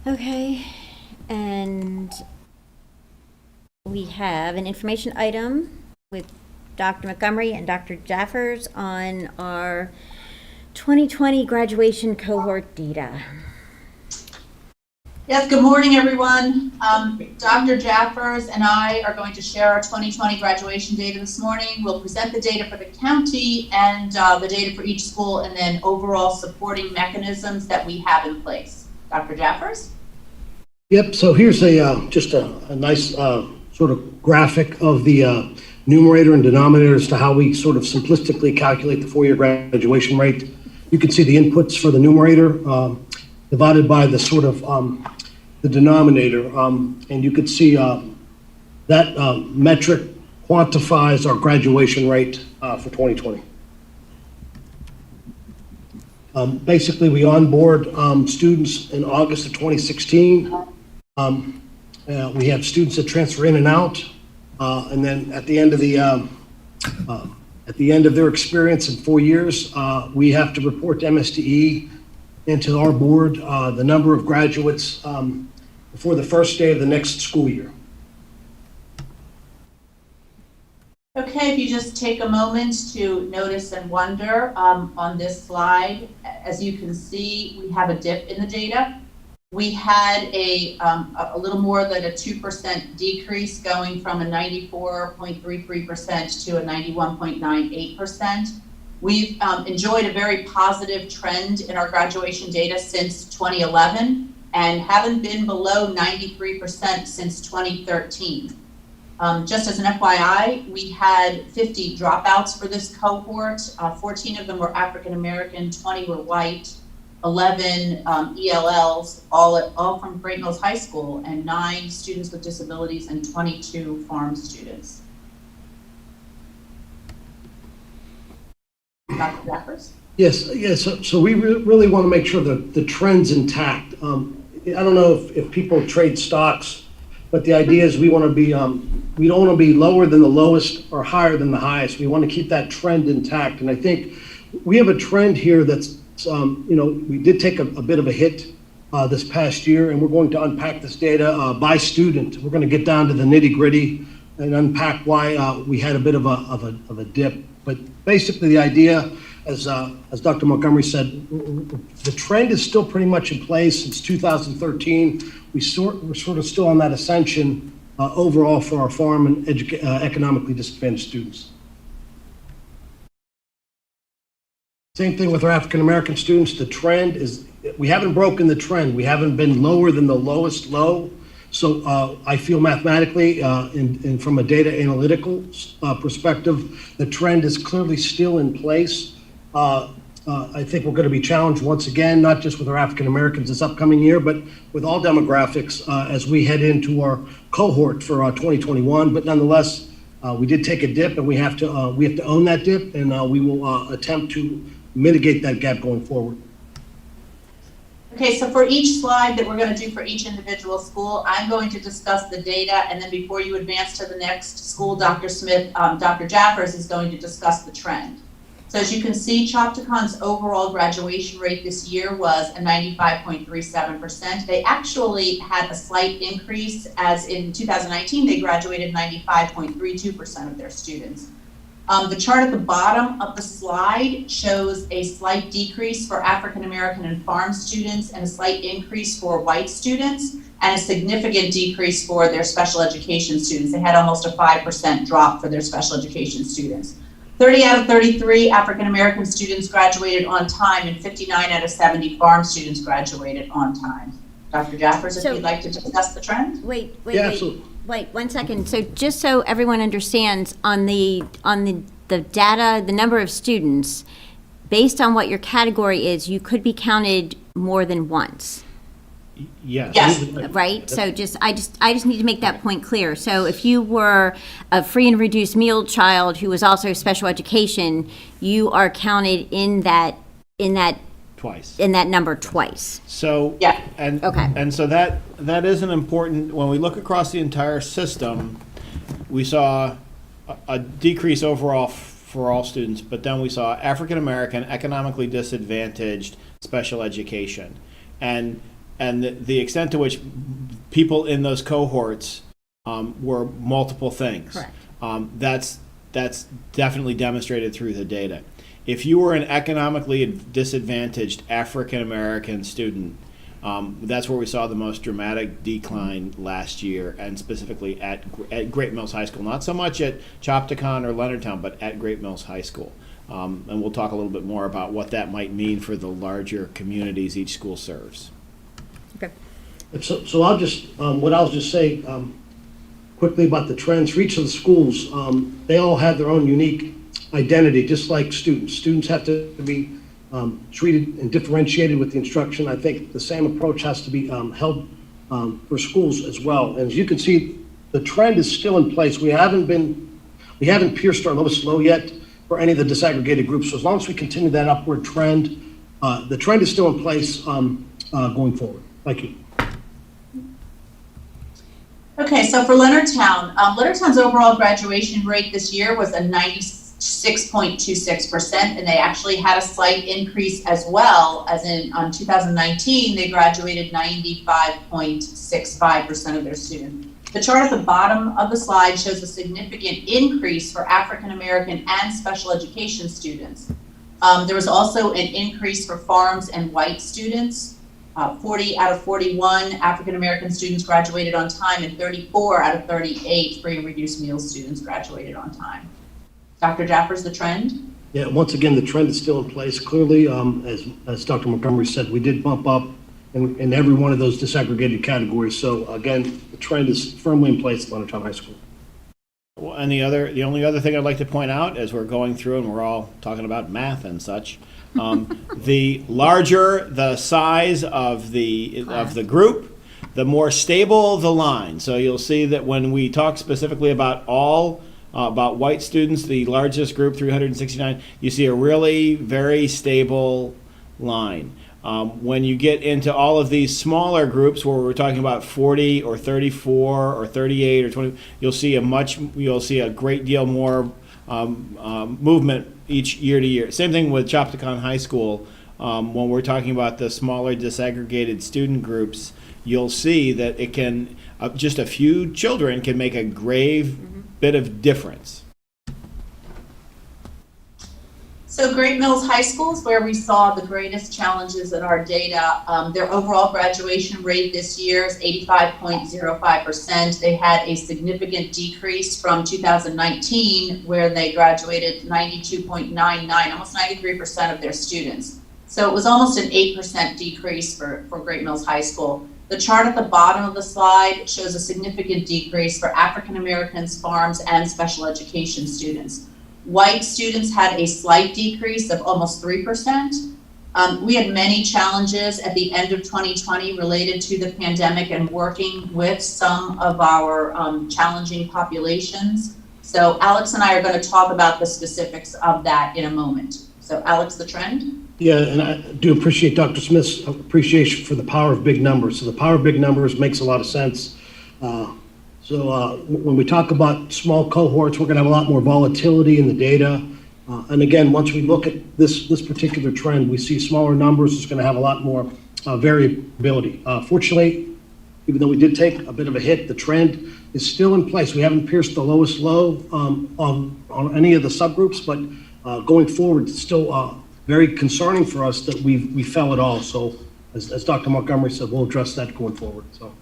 Okay, and we have an information item with Dr. Montgomery and Dr. Jaffers on our 2020 graduation cohort data. Yes, good morning, everyone. Dr. Jaffers and I are going to share our 2020 graduation data this morning. We'll present the data for the county and the data for each school, and then overall supporting mechanisms that we have in place. Dr. Jaffers? Yep, so here's just a nice sort of graphic of the numerator and denominator as to how we sort of simplistically calculate the four-year graduation rate. You can see the inputs for the numerator divided by the sort of the denominator, and you could see that metric quantifies our graduation rate for 2020. Basically, we onboard students in August of 2016. We have students that transfer in and out, and then at the end of their experience in 4 years, we have to report to MSTE and to our board the number of graduates before the first day of the next school year. Okay, if you just take a moment to notice and wonder on this slide, as you can see, we have a dip in the data. We had a little more than a 2% decrease, going from a 94.33% to a 91.98%. We've enjoyed a very positive trend in our graduation data since 2011 and haven't been below 93% since 2013. Just as an FYI, we had 50 dropouts for this cohort. 14 of them were African American, 20 were white, 11 ELLs, all from Great Mills High School, and 9 students with disabilities and 22 farm students. Dr. Jaffers? Yes, so we really want to make sure that the trend's intact. I don't know if people trade stocks, but the idea is we want to be, we don't want to be lower than the lowest or higher than the highest. We want to keep that trend intact. And I think we have a trend here that's, we did take a bit of a hit this past year, and we're going to unpack this data by student. We're going to get down to the nitty gritty and unpack why we had a bit of a dip. But basically the idea, as Dr. Montgomery said, the trend is still pretty much in place since 2013. We're sort of still on that ascension overall for our farm and economically disadvantaged students. Same thing with our African American students. The trend is, we haven't broken the trend. We haven't been lower than the lowest low. So I feel mathematically and from a data analytical perspective, the trend is clearly still in place. I think we're going to be challenged once again, not just with our African Americans this upcoming year, but with all demographics as we head into our cohort for 2021. But nonetheless, we did take a dip, and we have to own that dip, and we will attempt to mitigate that gap going forward. Okay, so for each slide that we're going to do for each individual school, I'm going to discuss the data, and then before you advance to the next school, Dr. Jaffers is going to discuss the trend. So as you can see, Chopticon's overall graduation rate this year was a 95.37%. They actually had a slight increase, as in 2019, they graduated 95.32% of their students. The chart at the bottom of the slide shows a slight decrease for African American and farm students and a slight increase for white students and a significant decrease for their special education students. They had almost a 5% drop for their special education students. 30 out of 33 African American students graduated on time, and 59 out of 70 farm students graduated on time. Dr. Jaffers, if you'd like to discuss the trend? Wait, Yeah, absolutely. Wait 1 second. So just so everyone understands, on the data, the number of students, based on what your category is, you could be counted more than once. Yes. Yes. Right? So I just need to make that point clear. So if you were a free and reduced meal child who was also special education, you are counted in that Twice. in that number twice. So Yeah. and so that is an important, when we look across the entire system, we saw a decrease overall for all students, but then we saw African American, economically disadvantaged, special education, and the extent to which people in those cohorts were multiple things. Correct. That's definitely demonstrated through the data. If you were an economically disadvantaged African American student, that's where we saw the most dramatic decline last year, and specifically at Great Mills High School. Not so much at Chopticon or Leonardtown, but at Great Mills High School. And we'll talk a little bit more about what that might mean for the larger communities each school serves. Okay. So I'll just, what I'll just say quickly about the trends for each of the schools. They all have their own unique identity, just like students. Students have to be treated and differentiated with the instruction. I think the same approach has to be held for schools as well. And as you can see, the trend is still in place. We haven't pierced our lowest low yet for any of the disaggregated groups. So as long as we continue that upward trend, the trend is still in place going forward. Thank you. Okay, so for Leonardtown, Leonardtown's overall graduation rate this year was a 96.26%, and they actually had a slight increase as well, as in 2019, they graduated 95.65% of their students. The chart at the bottom of the slide shows a significant increase for African American and special education students. There was also an increase for farms and white students. 40 out of 41 African American students graduated on time, and 34 out of 38 free and reduced meal students graduated on time. Dr. Jaffers, the trend? Yeah, once again, the trend is still in place. Clearly, as Dr. Montgomery said, we did bump up in every one of those disaggregated categories. So again, the trend is firmly in place at Leonardtown High School. Well, and the only other thing I'd like to point out as we're going through and we're all talking about math and such, the larger the size of the group, the more stable the line. So you'll see that when we talk specifically about about white students, the largest group, 369, you see a really very stable line. When you get into all of these smaller groups where we're talking about 40 or 34 or 38 or 20, you'll see a great deal more movement each year to year. Same thing with Chopticon High School. When we're talking about the smaller disaggregated student groups, you'll see that it can, just a few children can make a grave bit of difference. So Great Mills High School is where we saw the greatest challenges in our data. Their overall graduation rate this year is 85.05%. They had a significant decrease from 2019, where they graduated 92.99, almost 93% of their students. So it was almost an 8% decrease for Great Mills High School. The chart at the bottom of the slide shows a significant decrease for African Americans, farms, and special education students. White students had a slight decrease of almost 3%. We had many challenges at the end of 2020 related to the pandemic and working with some of our challenging populations. So Alex and I are going to talk about the specifics of that in a moment. So Alex, the trend? Yeah, and I do appreciate Dr. Smith's appreciation for the power of big numbers. So the power of big numbers makes a lot of sense. When we talk about small cohorts, we're going to have a lot more volatility in the data. And again, once we look at this particular trend, we see smaller numbers. It's going to have a lot more variability. Fortunately, even though we did take a bit of a hit, the trend is still in place. We haven't pierced the lowest low on any of the subgroups, but going forward, it's still very concerning for us that we fell at all. So as Dr. Montgomery said, we'll address that going forward. So.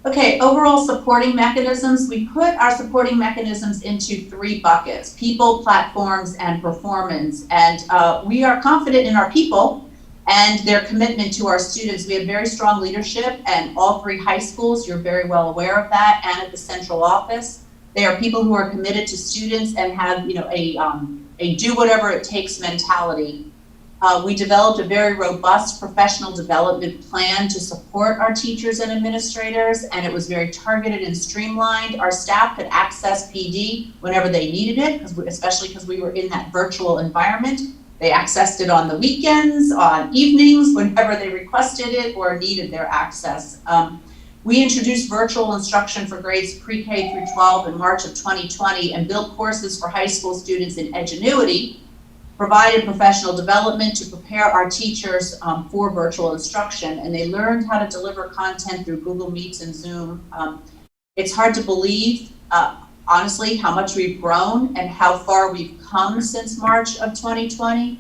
Okay, overall supporting mechanisms. We put our supporting mechanisms into 3 buckets: people, platforms, and performance. And we are confident in our people and their commitment to our students. We have very strong leadership at all 3 high schools. You're very well aware of that, and at the central office. They are people who are committed to students and have, a do whatever it takes mentality. We developed a very robust professional development plan to support our teachers and administrators, and it was very targeted and streamlined. Our staff could access PD whenever they needed it, especially because we were in that virtual environment. They accessed it on the weekends, on evenings, whenever they requested it or needed their access. We introduced virtual instruction for grades pre-K through 12 in March of 2020 and built courses for high school students in Edgenuity provided professional development to prepare our teachers for virtual instruction, and they learned how to deliver content through Google Meets and Zoom. It's hard to believe, honestly, how much we've grown and how far we've come since March of 2020.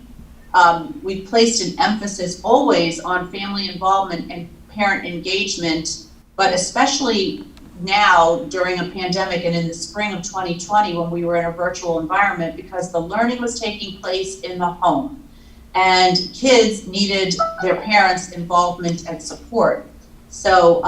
We've placed an emphasis always on family involvement and parent engagement, but especially now during a pandemic and in the spring of 2020 when we were in a virtual environment, because the learning was taking place in the home and kids needed their parents' involvement and support. So,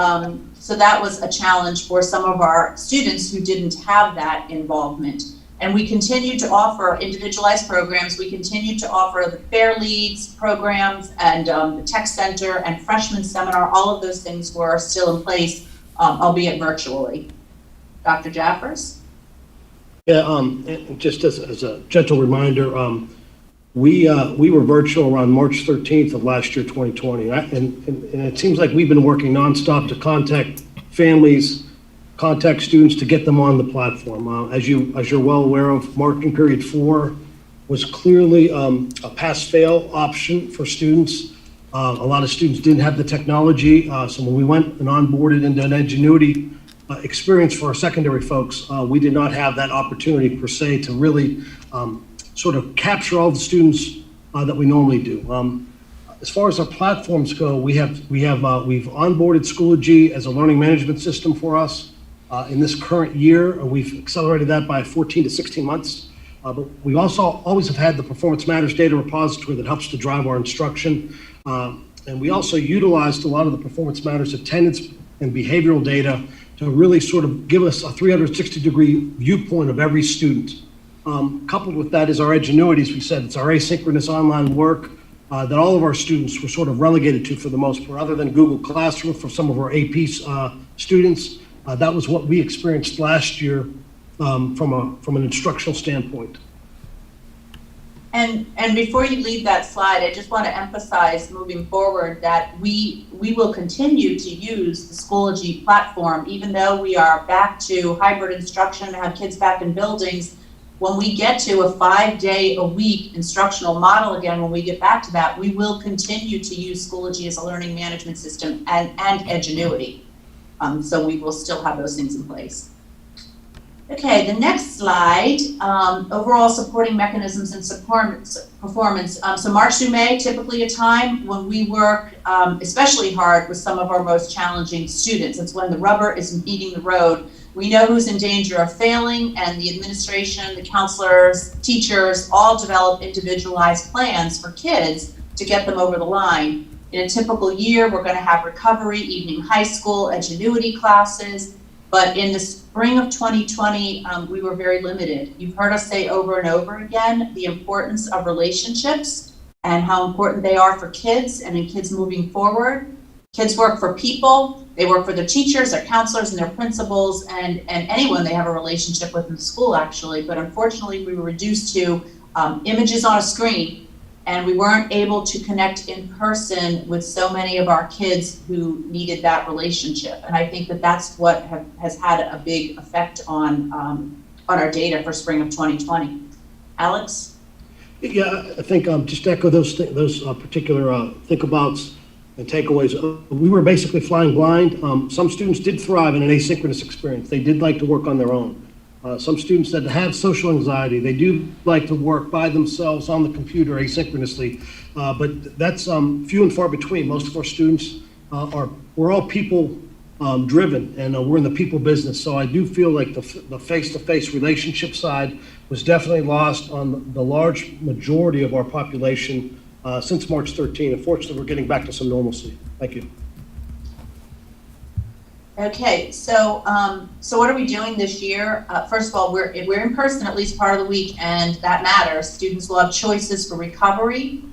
so that was a challenge for some of our students who didn't have that involvement. And we continue to offer individualized programs. We continue to offer the Fair Leads programs and the Tech Center and Freshman Seminar. All of those things were still in place, albeit virtually. Dr. Jaffers? Yeah, and just as a gentle reminder, we were virtual around March 13th of last year, 2020. And it seems like we've been working nonstop to contact families, contact students to get them on the platform. As you're well aware of, marking period 4 was clearly a pass-fail option for students. A lot of students didn't have the technology, so when we went and onboarded into an Edgenuity experience for our secondary folks, we did not have that opportunity per se to really sort of capture all the students that we normally do. As far as our platforms go, we've onboarded Schoology as a learning management system for us. In this current year, we've accelerated that by 14 to 16 months. But we also always have had the Performance Matters data repository that helps to drive our instruction. And we also utilized a lot of the Performance Matters attendance and behavioral data to really sort of give us a 360-degree viewpoint of every student. Coupled with that is our Edgenuities. We said it's our asynchronous online work that all of our students were sort of relegated to for the most part, other than Google Classroom for some of our AP students. That was what we experienced last year from an instructional standpoint. And before you leave that slide, I just want to emphasize moving forward that we will continue to use the Schoology platform, even though we are back to hybrid instruction and have kids back in buildings. When we get to a 5-day-a-week instructional model again, when we get back to that, we will continue to use Schoology as a learning management system and Edgenuity. So we will still have those things in place. Okay, the next slide, overall supporting mechanisms and performance. So March through May, typically a time when we work especially hard with some of our most challenging students. It's when the rubber is meeting the road. We know who's in danger of failing, and the administration, the counselors, teachers all develop individualized plans for kids to get them over the line. In a typical year, we're going to have recovery, evening high school, Edgenuity classes. But in the spring of 2020, we were very limited. You've heard us say over and over again the importance of relationships and how important they are for kids and in kids moving forward. Kids work for people, they work for their teachers, their counselors, and their principals, and anyone they have a relationship with in school, actually. But unfortunately, we were reduced to images on a screen, and we weren't able to connect in person with so many of our kids who needed that relationship. And I think that that's what has had a big effect on our data for spring of 2020. Alex? Yeah, I think just to echo those particular think-abouts and takeaways. We were basically flying blind. Some students did thrive in an asynchronous experience. They did like to work on their own. Some students that have social anxiety, they do like to work by themselves on the computer asynchronously, but that's few and far between. Most of our students we're all people driven, and we're in the people business. So I do feel like the face-to-face relationship side was definitely lost on the large majority of our population since March 13. Unfortunately, we're getting back to some normalcy. Thank you. Okay, so what are we doing this year? First of all, we're in person at least part of the week, and that matters. Students will have choices for recovery.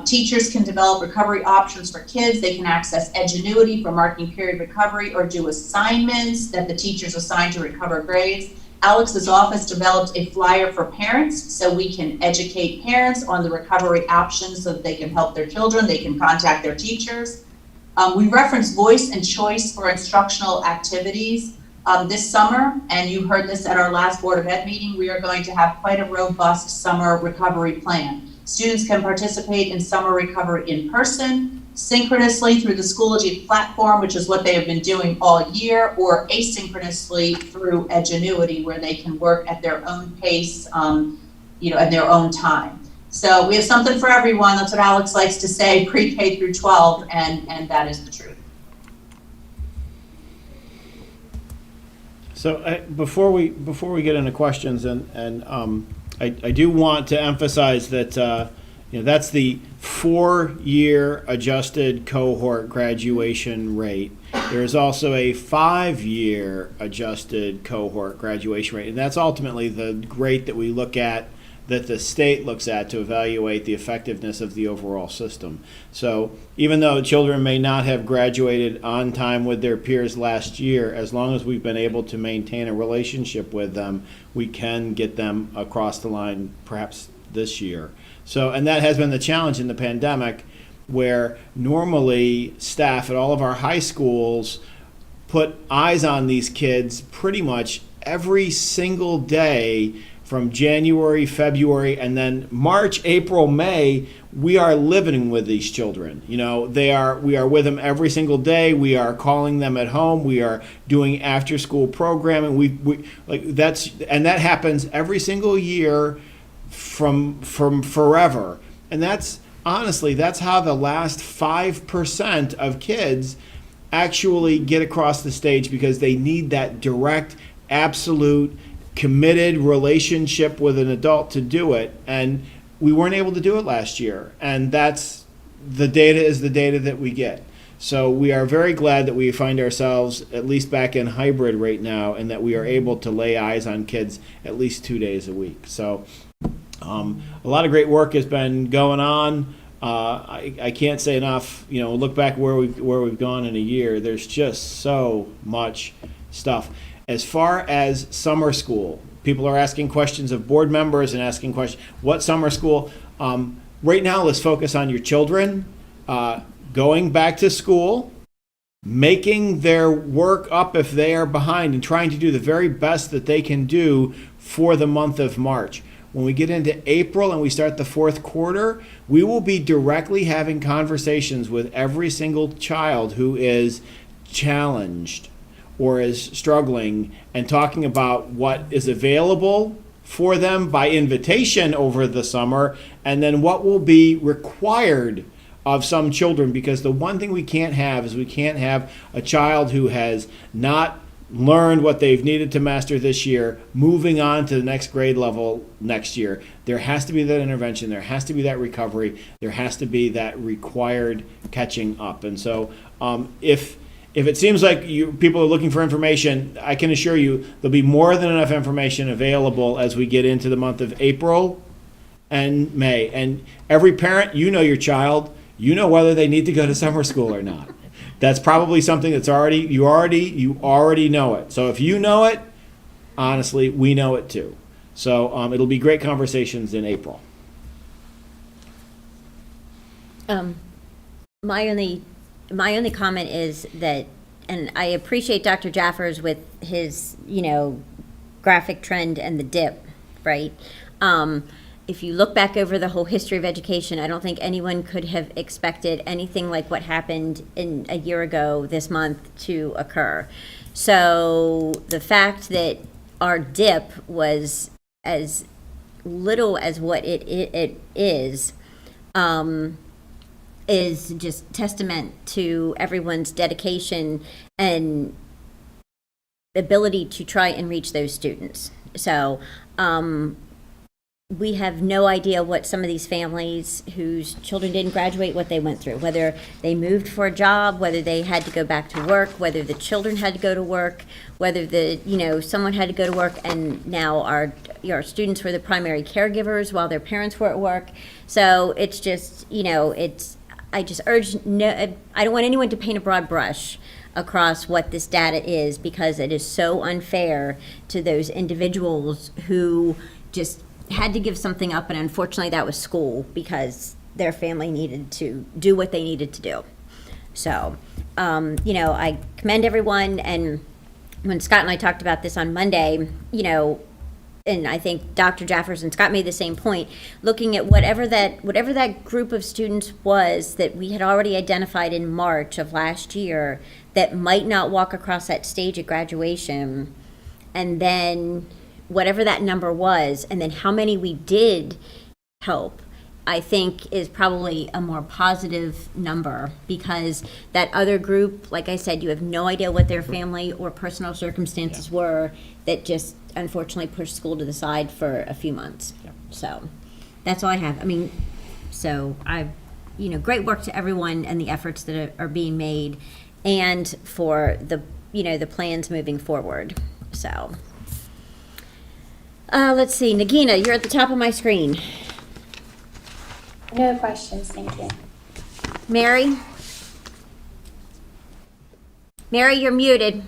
Teachers can develop recovery options for kids. They can access Edgenuity for marking period recovery or do assignments that the teachers assign to recover grades. Alex's office developed a flyer for parents so we can educate parents on the recovery options so that they can help their children. They can contact their teachers. We reference voice and choice for instructional activities this summer, and you heard this at our last Board of Ed meeting. We are going to have quite a robust summer recovery plan. Students can participate in summer recovery in person, synchronously through the Schoology platform, which is what they have been doing all year, or asynchronously through Edgenuity, where they can work at their own pace, at their own time. So we have something for everyone. That's what Alex likes to say, pre-K through 12, and that is the truth. So before we get into questions, I do want to emphasize that that's the 4-year adjusted cohort graduation rate. There's also a 5-year adjusted cohort graduation rate, and that's ultimately the rate that we look at, that the state looks at to evaluate the effectiveness of the overall system. So even though children may not have graduated on time with their peers last year, as long as we've been able to maintain a relationship with them, we can get them across the line perhaps this year. So, and that has been the challenge in the pandemic, where normally staff at all of our high schools put eyes on these kids pretty much every single day from January, February, and then March, April, May. We are living with these children. We are with them every single day. We are calling them at home. We are doing after-school programming. That happens every single year from forever. And that's how the last 5% of kids actually get across the stage, because they need that direct, absolute, committed relationship with an adult to do it. And we weren't able to do it last year. And that's the data is the data that we get. So we are very glad that we find ourselves at least back in hybrid right now, and that we are able to lay eyes on kids at least 2 days a week. So a lot of great work has been going on. I can't say enough. Look back where we've gone in a year. There's just so much stuff. As far as summer school, people are asking questions of board members and asking questions. What summer school? Right now, let's focus on your children going back to school, making their work up if they are behind, and trying to do the very best that they can do for the month of March. When we get into April and we start the fourth quarter, we will be directly having conversations with every single child who is challenged or is struggling, and talking about what is available for them by invitation over the summer, and then what will be required of some children. Because the one thing we can't have is we can't have a child who has not learned what they've needed to master this year moving on to the next grade level next year. There has to be that intervention. There has to be that recovery. There has to be that required catching up. And so if it seems like people are looking for information, I can assure you there'll be more than enough information available as we get into the month of April and May. And every parent, your child, whether they need to go to summer school or not. That's probably something that's you already know it. So if you know it, honestly, we know it too. So it'll be great conversations in April. My only comment is that, and I appreciate Dr. Jaffers with his, graphic trend and the dip, right? If you look back over the whole history of education, I don't think anyone could have expected anything like what happened a year ago this month to occur. So the fact that our dip was as little as what it is just testament to everyone's dedication and ability to try and reach those students. So we have no idea what some of these families whose children didn't graduate, what they went through, whether they moved for a job, whether they had to go back to work, whether the children had to go to work, whether someone had to go to work, and now our students were the primary caregivers while their parents were at work. So it's just, I just urge, I don't want anyone to paint a broad brush across what this data is, because it is so unfair to those individuals who just had to give something up, and unfortunately that was school, because their family needed to do what they needed to do. So, I commend everyone, and when Scott and I talked about this on Monday, and I think Dr. Jaffers and Scott made the same point, looking at whatever that group of students was that we had already identified in March of last year that might not walk across that stage at graduation, and then whatever that number was, and then how many we did help, I think is probably a more positive number, because that other group, like I said, you have no idea what their family or personal circumstances were that just unfortunately pushed school to the side for a few months. So that's all I have. I mean, so great work to everyone and the efforts that are being made, and for the plans moving forward. So let's see, Nagina, you're at the top of my screen. No questions, thank you. Mary, you're muted.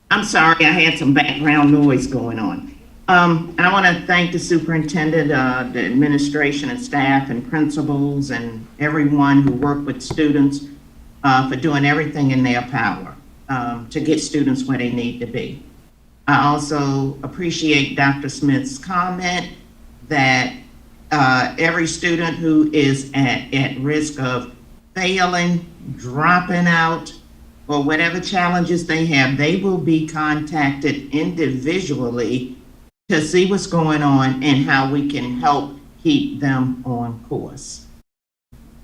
I'm sorry, I had some background noise going on. I want to thank the superintendent, the administration and staff and principals and everyone who worked with students for doing everything in their power to get students where they need to be. I also appreciate Dr. Smith's comment that every student who is at risk of failing, dropping out, or whatever challenges they have, they will be contacted individually to see what's going on and how we can help keep them on course.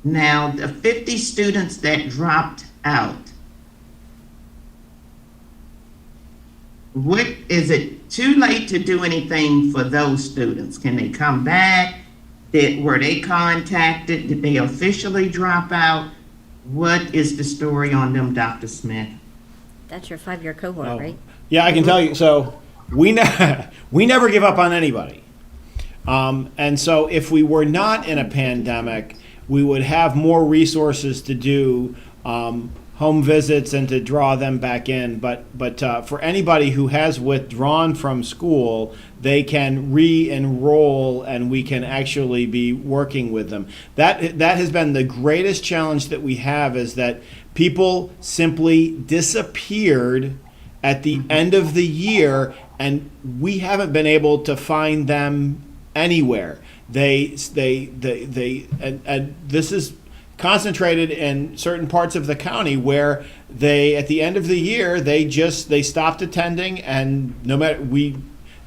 Now, the 50 students that dropped out, is it too late to do anything for those students? Can they come back? Were they contacted? Did they officially drop out? What is the story on them, Dr. Smith? That's your 5-year cohort, right? Yeah, I can tell you. So we never give up on anybody. And so if we were not in a pandemic, we would have more resources to do home visits and to draw them back in. But for anybody who has withdrawn from school, they can re-enroll and we can actually be working with them. That has been the greatest challenge that we have, is that people simply disappeared at the end of the year and we haven't been able to find them anywhere. And this is concentrated in certain parts of the county where they, at the end of the year, they stopped attending, and no matter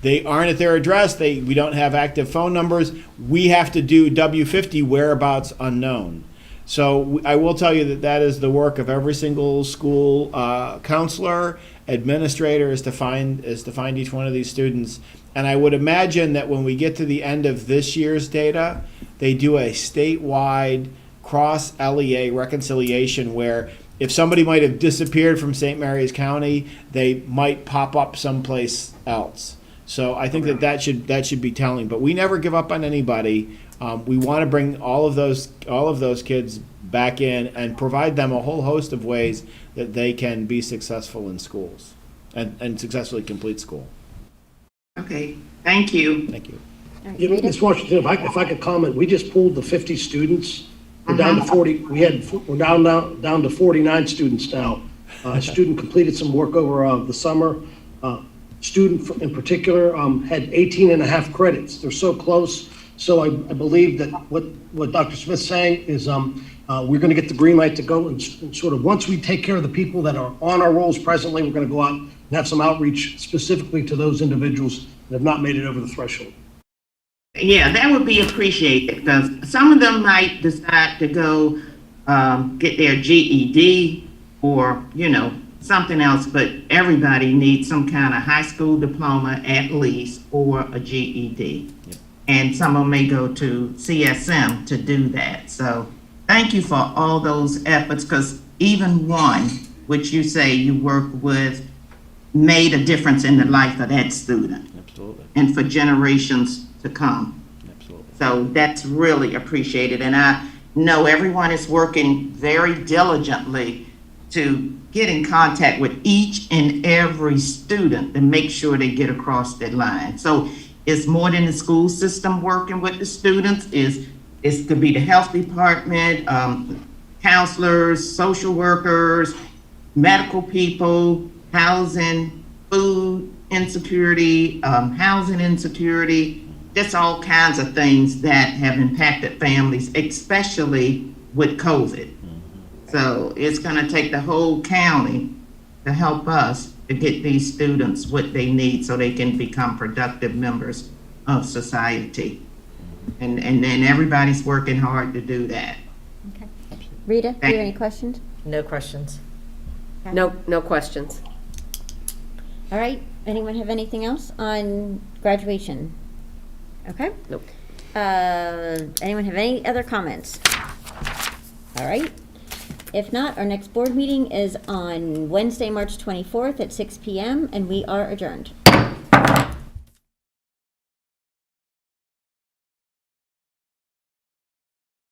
they aren't at their address, we don't have active phone numbers. We have to do W-50, whereabouts unknown. So I will tell you that is the work of every single school counselor, administrator, is to find each one of these students. And I would imagine that when we get to the end of this year's data, they do a statewide cross-LEA reconciliation where if somebody might have disappeared from St. Mary's County, they might pop up someplace else. So I think that should be telling. But we never give up on anybody. We want to bring all of those kids back in and provide them a whole host of ways that they can be successful in schools and successfully complete school. Okay, thank you. Thank you. Ms. Washington, if I could comment, we just pulled the 50 students. We're down to 40. We're down to 49 students now. A student completed some work over the summer. Student in particular had 18 and a half credits. They're so close. So I believe that what Dr. Smith's saying is we're going to get the green light to go and sort of, once we take care of the people that are on our rolls presently, we're going to go out and have some outreach specifically to those individuals that have not made it over the threshold. Yeah, that would be appreciated, because some of them might decide to go get their GED or, something else, but everybody needs some kind of high school diploma at least, or a GED. Yep. And some of them may go to CSM to do that. So thank you for all those efforts, because even one, which you say you work with, made a difference in the life of that student. Absolutely. And for generations to come. Absolutely. So that's really appreciated. And I know everyone is working very diligently to get in contact with each and every student and make sure they get across that line. So it's more than the school system working with the students. It could be the health department, counselors, social workers, medical people, housing, food insecurity, housing insecurity, just all kinds of things that have impacted families, especially with COVID. So it's gonna take the whole county to help us to get these students what they need so they can become productive members of society. And then everybody's working hard to do that. Okay. Rita, do you have any questions? No questions. No questions. All right, anyone have anything else on graduation? Okay. Nope. Anyone have any other comments? All right. If not, our next board meeting is on Wednesday, March 24th at 6 p.m. and we are adjourned.